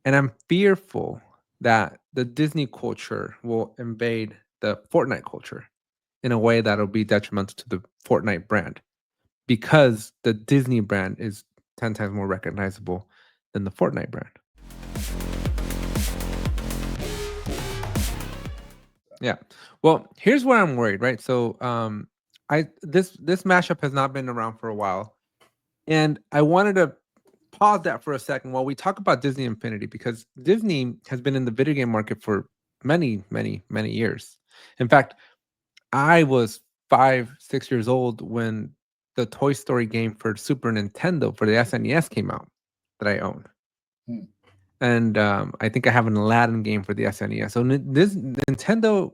And I'm fearful that the Disney culture will invade the Fortnite culture in a way that'll be detrimental to the Fortnite brand because the Disney brand is 10 times more recognizable than the Fortnite brand. Yeah. Well, here's where I'm worried, right? So, this mashup has not been around for a while, and I wanted to pause that for a second while we talk about Disney Infinity because Disney has been in the video game market for many, many, many years. In fact, I was 5, 6 years old when the Toy Story game for Super Nintendo for the SNES came out that I own. Hmm. And I think I have an Aladdin game for the SNES. So this Nintendo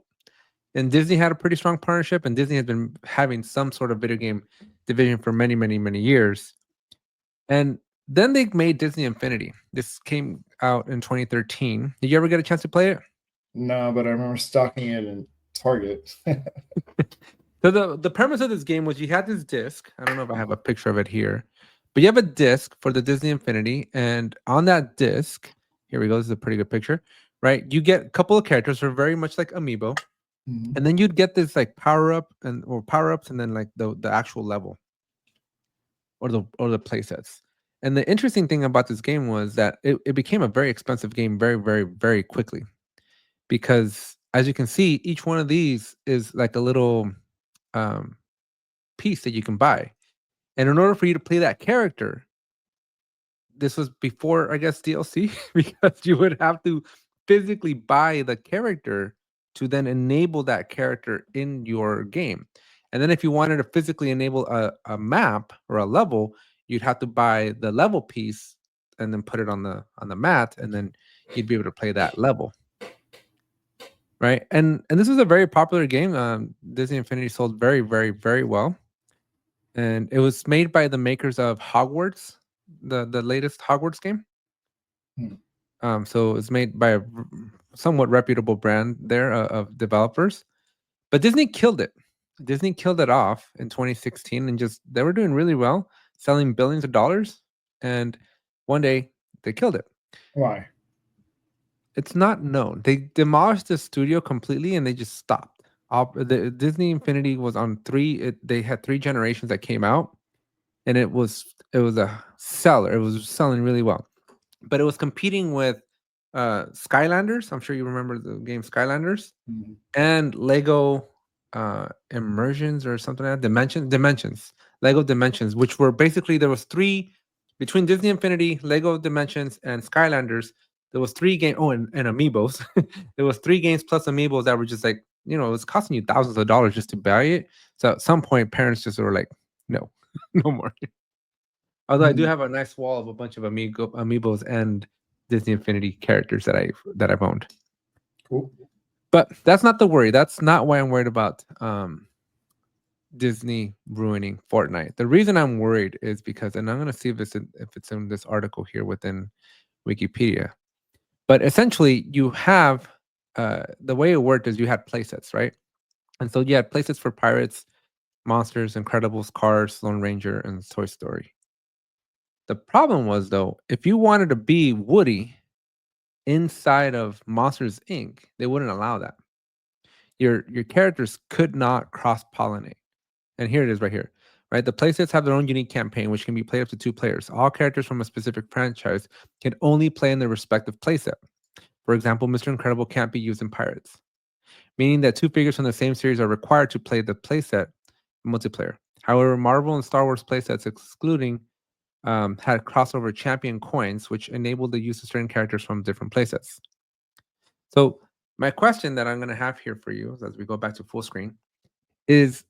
and Disney had a pretty strong partnership, and Disney has been having some sort of video game division for many, many, many years. And then they made Disney Infinity. This came out in 2013. Did you ever get a chance to play it? No, but I remember stocking it in Target. So the premise of this game was you had this disc. I don't know if I have a picture of it here, but you have a disc for the Disney Infinity, and on that disc, here we go. This is a pretty good picture, right? You get a couple of characters who are very much like Amiibo, Mhm. and then you'd get this like power up or power ups, and then like the actual level or the play sets. And the interesting thing about this game was that it became a very expensive game very, very, very quickly because as you can see, each one of these is like a little um, piece that you can buy. And in order for you to play that character, this was before, I guess, DLC, because you would have to physically buy the character to then enable that character in your game. And then if you wanted to physically enable a map or a level, you'd have to buy the level piece and then put it on the mat, and then you'd be able to play that level. Right. And this was a very popular game. Disney Infinity sold very, very, very well. And it was made by the makers of Hogwarts, the latest Hogwarts game. Hmm. So it's made by a somewhat reputable brand there of developers. But Disney killed it. Disney killed it off in 2016 and just they were doing really well, selling billions of dollars. And one day they killed it. Why? It's not known. They demolished the studio completely and they just stopped. The Disney Infinity was on they had 3 generations that came out, and it was a seller. It was selling really well, but it was competing with Skylanders. I'm sure you remember the game Skylanders Mhm. and Lego Immersions or something like that. Lego Dimensions, which were basically there was three between Disney Infinity, Lego Dimensions, and Skylanders. There was 3 games. Oh, and Amiibos. There was 3 games plus Amiibos that were just like it was costing you thousands of dollars just to buy it. So at some point, parents just were like, no, no more. Although I do Mhm. have a nice wall of a bunch of amiibos and Disney Infinity characters that I've owned. Cool. But that's not the worry. That's not why I'm worried about Disney ruining Fortnite. The reason I'm worried is because, and I'm going to see if it's in this article here within Wikipedia. But essentially, you have the way it worked is you had playsets, right? And so you had playsets for Pirates, Monsters, Incredibles, Cars, Lone Ranger, and Toy Story. The problem was though, if you wanted to be Woody inside of Monsters Inc., they wouldn't allow that. Your characters could not cross pollinate. And here it is right here. Right? The playsets have their own unique campaign, which can be played up to 2 players. All characters from a specific franchise can only play in their respective playset. For example, Mr. Incredible can't be used in Pirates, meaning that 2 figures from the same series are required to play the playset multiplayer. However, Marvel and Star Wars playsets, excluding had crossover champion coins, which enabled the use of certain characters from different playsets. So, my question that I'm going to have here for you as we go back to full screen is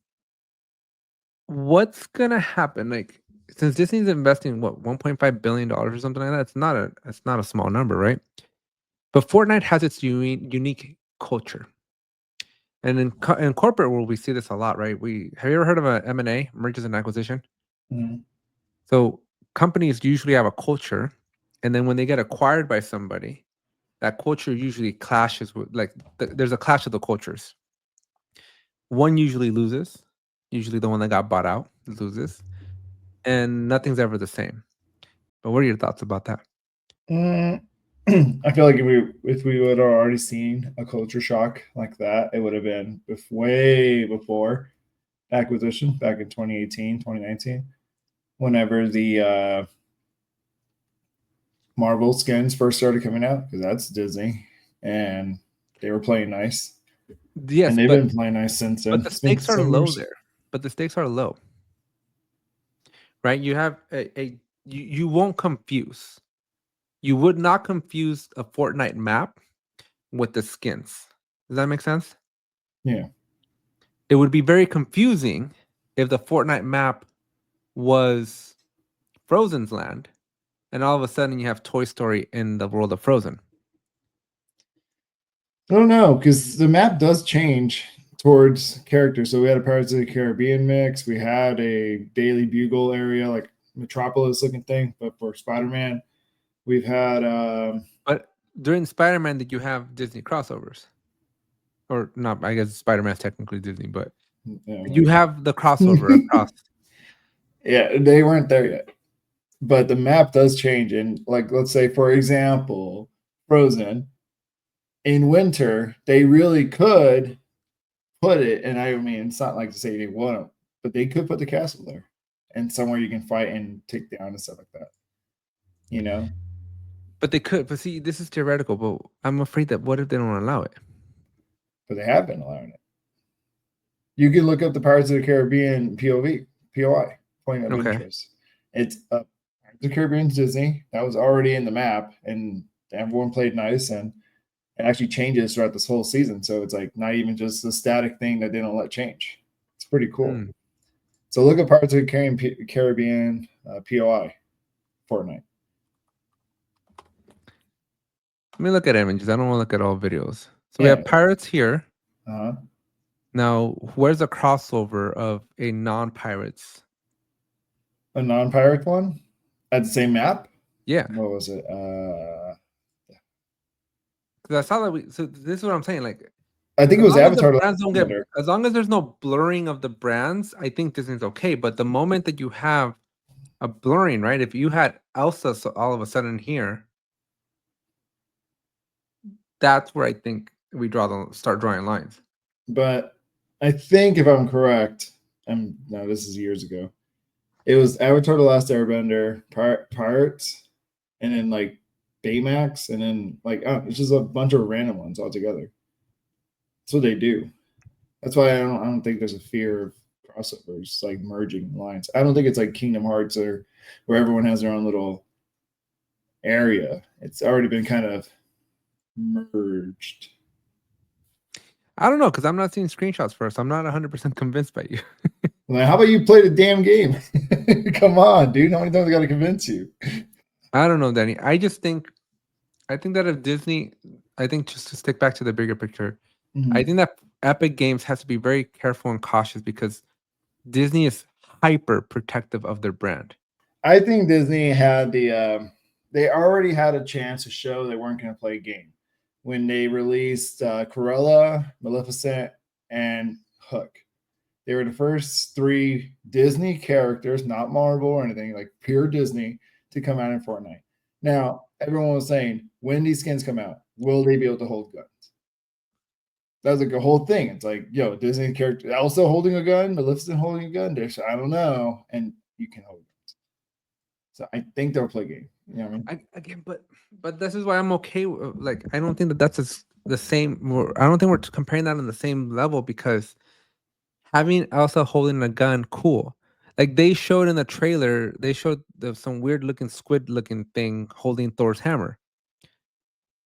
what's going to happen? Like, since Disney's investing what $1.5 billion or something like that, it's not a small number, right? But Fortnite has its unique culture. And in corporate world, we see this a lot, right? Have you ever heard of a M&A, mergers and acquisition? Mhm. So companies usually have a culture, and then when they get acquired by somebody, that culture usually clashes with there's a clash of the cultures. One usually loses, usually the one that got bought out loses, and nothing's ever the same. But what are your thoughts about that? Mm, I feel like if we would have already seen a culture shock like that, it would have been way before acquisition back in 2018, 2019, whenever the Marvel skins first started coming out, because that's Disney, and they were playing nice, Yes, and they've been playing nice since then. but the It's been stakes are some low years. there. But the stakes are low, right? You have you won't confuse. You would not confuse a Fortnite map with the skins. Does that make sense? Yeah. It would be very confusing if the Fortnite map was Frozen's land, and all of a sudden you have Toy Story in the world of Frozen. I don't know, because the map does change towards characters. So we had a Pirates of the Caribbean mix. We had a Daily Bugle area, like Metropolis looking thing, but for Spider-Man. We've had But during Spider-Man, did you have Disney crossovers? Or not? I guess Spider-Man's technically Disney, but you have the crossover across. Yeah, they weren't there yet. But the map does change. And like, let's say, for example, Frozen, in winter, they really could put it, and I mean, it's not like to say they wouldn't, but they could put the castle there and somewhere you can fight and take down and stuff like that. You know? But they could. But see, this is theoretical. But I'm afraid that what if they don't allow it? But they have been allowing it. You can look up the Pirates of the Caribbean POI, point of interest. It's Pirates of the Caribbean's Disney. That was already in the map, and everyone played nice, and it actually changes throughout this whole season. So it's like not even just a static thing that they don't let change. It's pretty cool. So look at Pirates of the Caribbean POI Fortnite. Let me look at images. I don't want to look at all videos. So we have pirates here. Now, where's the crossover of a non-pirates? A non-pirate one at the same map? Yeah. What was it? Because I saw that we. So this is what I'm saying. Like, I think it was Avatar. As long as there's no blurring of the brands, I think Disney's okay. But the moment that you have a blurring, right? If you had Elsa, so all of a sudden here, that's where I think we start drawing lines. But I think if I'm correct, no, this is years ago. It was Avatar: The Last Airbender, Pirates, and then like Baymax, and then like it's just a bunch of random ones all together. That's what they do. That's why I don't think there's a fear of crossovers, like merging lines. I don't think it's like Kingdom Hearts or where everyone has their own little area. It's already been kind of merged. I don't know, because I'm not seeing screenshots first. I'm not 100% convinced by you. Like, how about you play the damn game? Come on, dude. How many times I got to convince you? I don't know, Danny. I think that if Disney, I think just to stick back to the bigger picture, I think that Epic Games has to be very careful and cautious because Disney is hyper protective of their brand. I think Disney had they already had a chance to show they weren't going to play a game when they released Cruella, Maleficent, and Hook. They were the first 3 Disney characters, not Marvel or anything, like pure Disney, to come out in Fortnite. Now, everyone was saying, when these skins come out, will they be able to hold guns? That was like a whole thing. It's like, yo, Disney character Elsa holding a gun, Maleficent holding a gun. I don't know. And you can hold guns. So I think they'll play game. You know what I mean? Again, but this is why I'm okay. Like, I don't think that that's the same. I don't think we're comparing that on the same level because having Elsa holding a gun, cool. Like they showed in the trailer, they showed some weird looking squid looking thing holding Thor's hammer.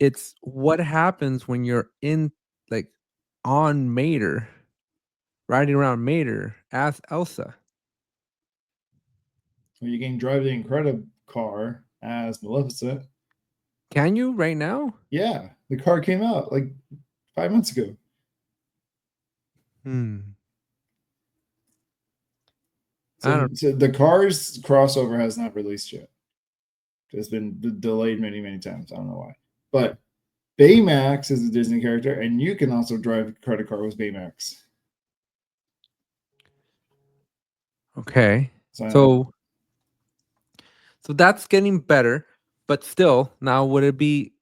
It's what happens when you're in like on Mater, riding around Mater as Elsa. Well, you can drive the Incredible car as Maleficent. Can you right now? Yeah, the car came out like 5 months ago. So the Cars crossover has not released yet. It's been delayed many, many times. I don't know why. But Baymax is a Disney character, and you can also drive a credit card with Baymax. Okay. So that's getting better, but still, now would it be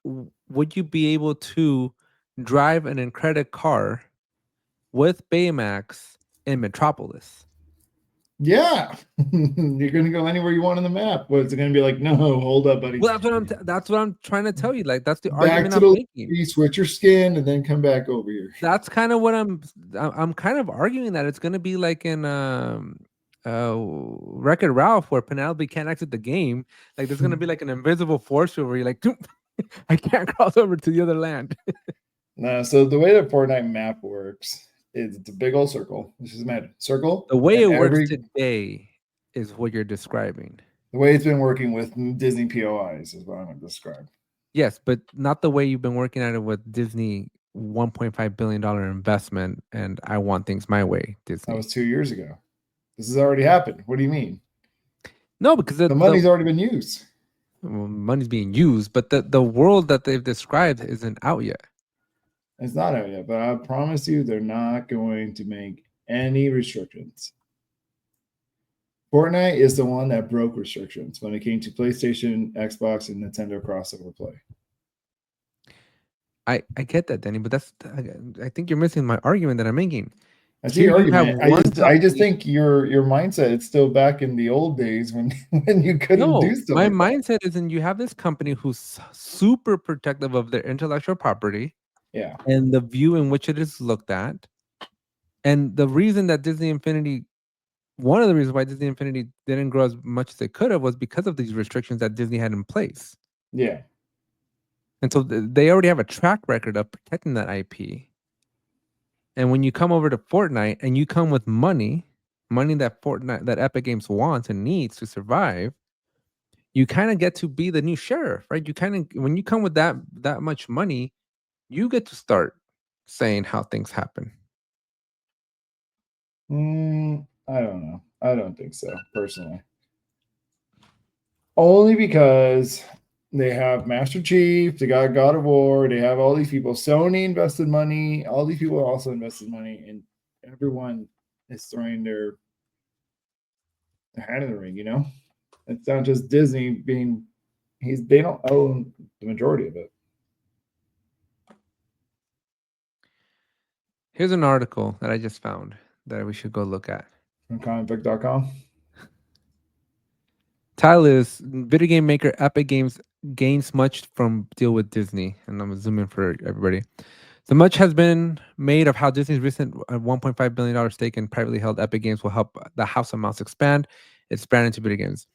would you be able to drive an Incredible car with Baymax in Metropolis? Yeah, you're gonna go anywhere you want on the map. What's it gonna be like? No, hold up, buddy. Well, that's what I'm trying to tell you. Like that's the Back argument to I'm the making. lobby, switch your skin, and then come back over here. That's kind of what I'm kind of arguing that it's gonna be like in Wreck-It Ralph where Penelope can't exit the game. Like there's gonna be like an invisible force where you're like, I can't cross over to the other land. No, so the way the Fortnite map works is it's a big old circle. This is mad circle, The way and it works every today is what you're describing. the way it's been working with Disney POIs is what I'm going to describe. Yes, but not the way you've been working at it with Disney $1.5 billion investment and I want things my way, That Disney. was 2 years ago. This has already happened. What do you mean? No, because The money's already been used. money's being used, but the world that they've described isn't out yet. It's not out yet, but I promise you they're not going to make any restrictions. Fortnite is the one that broke restrictions when it came to PlayStation, Xbox, and Nintendo crossover play. I get that, Danny, but I think you're missing my argument that I'm making. I see your Here you have argument. one I just company- think your mindset is still back in the old days when you couldn't No, do stuff my like that. mindset is in you have this company who's super protective of their intellectual property Yeah. and the view in which it is looked at. And the reason that Disney Infinity, one of the reasons why Disney Infinity didn't grow as much as they could have was because of these restrictions that Disney had in place. Yeah. And so they already have a track record of protecting that IP. And when you come over to Fortnite and you come with money that Epic Games wants and needs to survive, you kind of get to be the new sheriff, right? You kind of when you come with that much money, you get to start saying how things happen. I don't know. I don't think so, personally. Only because they have Master Chief, they got God of War, they have all these people. Sony invested money, all these people also invested money, and everyone is throwing their hat in the ring, you know? It's not just Disney being they don't own the majority of it. Here's an article that I just found that we should go look at. From comicbook.com. Title is video game maker Epic Games gains much from deal with Disney. And I'm zooming for everybody. So much has been made of how Disney's recent $1.5 billion stake in privately held Epic Games will help the House of Mouse expand its brand into video games.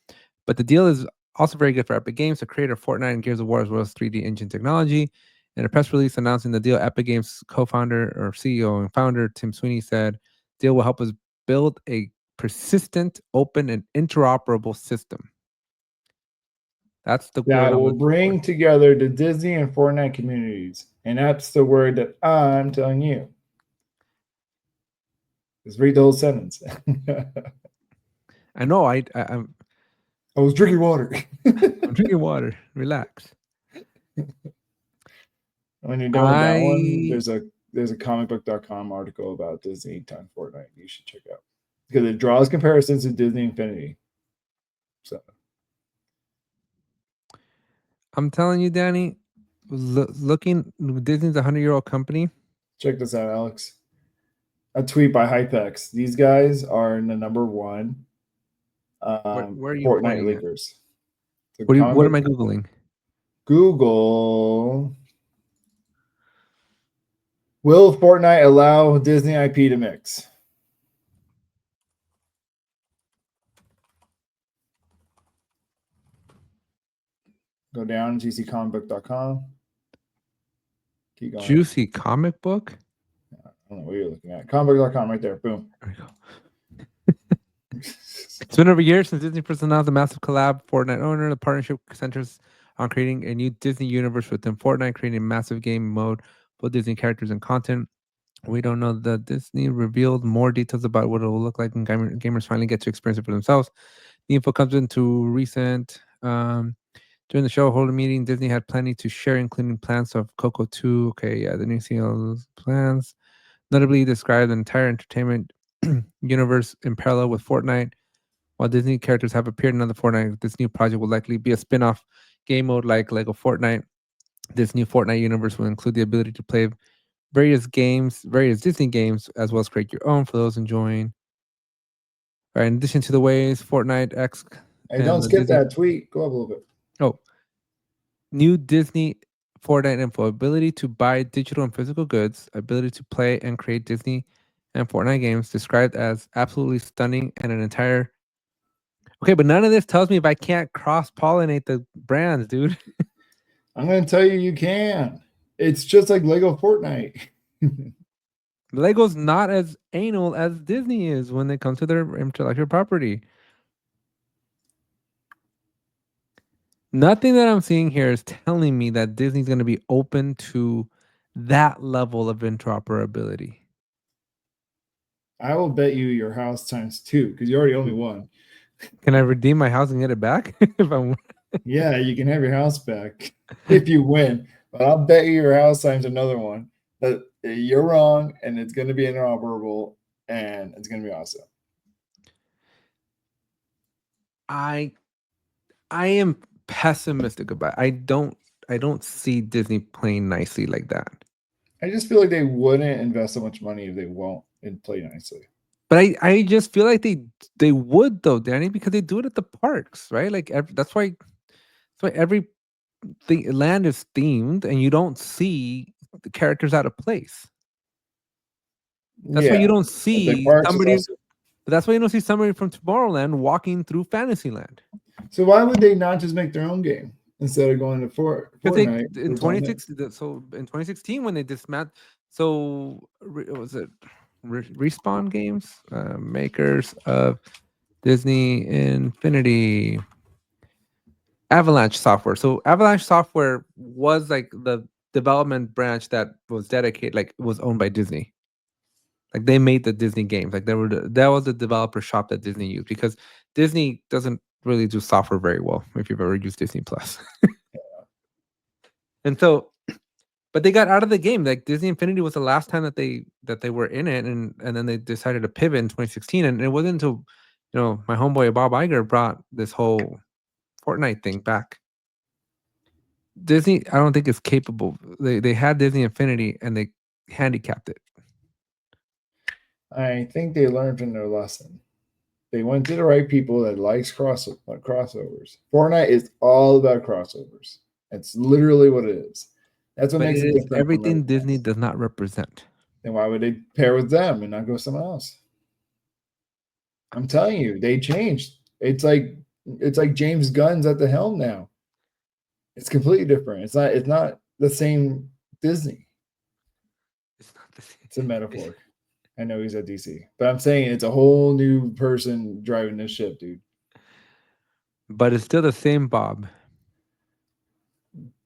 But the deal is also very good for Epic Games, the creator of Fortnite and Gears of War, as well as 3D engine technology. In a press release announcing the deal, Epic Games co-founder or CEO and founder Tim Sweeney said, "Deal will help us build a persistent, open, and interoperable system." That's the word That I'm will looking bring for. together the Disney and Fortnite communities. And that's the word that I'm telling you. Just read the whole sentence. I know. I'm I was drinking water. I'm drinking water. Relax. When you're done with that one, there's a comicbook.com article about Disney times Fortnite you should check out. Because it draws comparisons to Disney Infinity. So I'm telling you, Danny, looking, Disney's a 100-year-old company. check this out, Alex. A tweet by Hypex. These guys are in the number one Where are you Fortnite pointing at? leakers. So What am I Googling? Google. Will Fortnite allow Disney IP to mix? Go down, gccomicbook.com. Keep going. Juicy comic book? I don't know what you're looking at. Comicbook.com right there. Boom. There we go. It's been over a year since Disney first announced a massive collab. Fortnite owner, the partnership centers on creating a new Disney universe within Fortnite, creating a massive game mode for Disney characters and content. We don't know that Disney revealed more details about what it will look like when gamers finally get to experience it for themselves. The info comes into recent. During the show holder meeting, Disney had plenty to share, including plans of Coco 2. Okay, yeah, the new CEO's plans. Notably described the entire entertainment universe in parallel with Fortnite. While Disney characters have appeared in other Fortnite, this new project will likely be a spin-off game mode like Lego Fortnite. This new Fortnite universe will include the ability to play various Disney games, as well as create your own for those enjoying. Right, in addition to the ways Fortnite X Hey, don't and the skip Disney. that tweet. Go up a little bit. Oh, new Disney Fortnite info: ability to buy digital and physical goods, ability to play and create Disney and Fortnite games, described as absolutely stunning and an entire. Okay, but none of this tells me if I can't cross pollinate the brands, dude. I'm going to tell you, you can. It's just like Lego Fortnite. Lego's not as anal as Disney is when it comes to their intellectual property. Nothing that I'm seeing here is telling me that Disney's going to be open to that level of interoperability. I will bet you your house times 2 because you already owe me one. Can I redeem my house and get it back if I'm? Yeah, you can have your house back if you win, but I'll bet you your house times another one that you're wrong and it's going to be interoperable and it's going to be awesome. I I am pessimistic about it. I don't see Disney playing nicely like that. I just feel like they wouldn't invest so much money if they won't and play nicely. But I just feel like they would though, Danny, because they do it at the parks, right? Like that's why every land is themed, and you don't see the characters out of place. That's why you Yeah, don't but the see parks is somebody. also. That's why you don't see somebody from Tomorrowland walking through Fantasyland. So why would they not just make their own game instead of going to Because they Fortnite? in 2016 when they dismantled, was it Respawn Games, makers of Disney Infinity, Avalanche Software. So Avalanche Software was like the development branch that was dedicated, like was owned by Disney. Like they made the Disney games. Like that was the developer shop that Disney used, because Disney doesn't really do software very well if you've ever used Disney Plus. And so, but they got out of the game. Like Disney Infinity was the last time that they were in it, and then they decided to pivot in 2016. And it wasn't until my homeboy Bob Iger brought this whole Fortnite thing back. Disney, I don't think is capable. They had Disney Infinity and they handicapped it. I think they learned from their lesson. They went to the right people that likes crossovers. Fortnite is all about crossovers. That's literally what it is. That's what But makes it it is different from everything everything Disney else. does not represent. Then why would they pair with them and not go somewhere else? I'm telling you, they changed. It's like James Gunn's at the helm now. It's completely different. It's not the same Disney. It's not the It's a same. metaphor. I know he's at DC, but I'm saying it's a whole new person driving this ship, dude. But it's still the same Bob.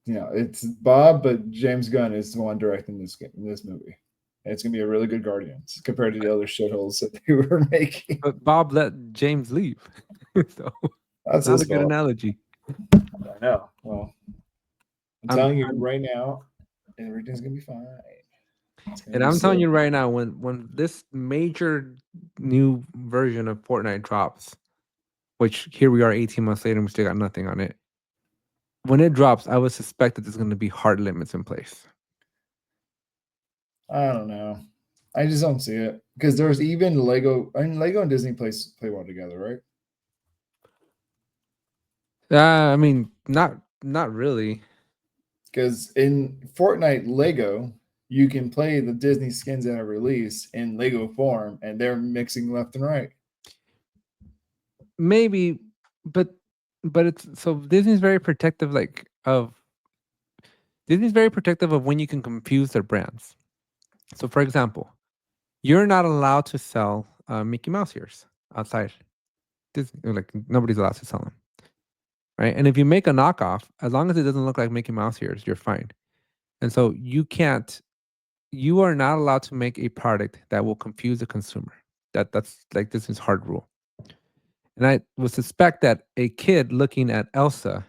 It's Bob, but James Gunn is the one directing this movie. And it's gonna be a really good Guardians compared to the other shitholes that they were making. But Bob let James leave. So That's not his a good fault. analogy. I know. Well, I'm I'm, telling you I'm right now, everything's gonna be fine. It's gonna and be I'm telling sick. you right now, when this major new version of Fortnite drops, which here we are 18 months later and we still got nothing on it. When it drops, I would suspect that there's going to be hard limits in place. I don't know. I just don't see it because there's even Lego. I mean, Lego and Disney play well together, right? I mean, not really. Because in Fortnite Lego, you can play the Disney skins that are released in Lego form, and they're mixing left and right. Maybe, but it's so Disney's very protective of when you can confuse their brands. So, for example, you're not allowed to sell Mickey Mouse ears outside Disney. Like nobody's allowed to sell them, right? And if you make a knockoff, as long as it doesn't look like Mickey Mouse ears, you're fine. And so you are not allowed to make a product that will confuse the consumer. That's like this is hard rule. And I would suspect that a kid looking at Elsa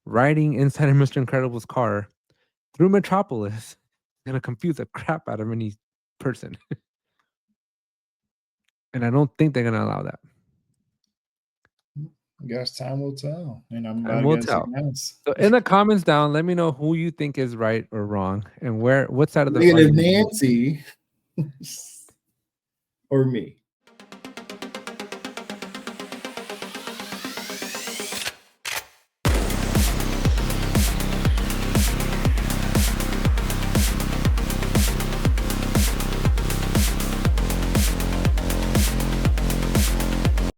riding inside of Mr. Incredible's car through Metropolis is gonna confuse the crap out of any person. And I don't think they're gonna allow that. I guess time will tell, and I'm Time not will gonna say tell. yes. So in the comments down, let me know who you think is right or wrong, and what side of the Negative argument. Nancy or me.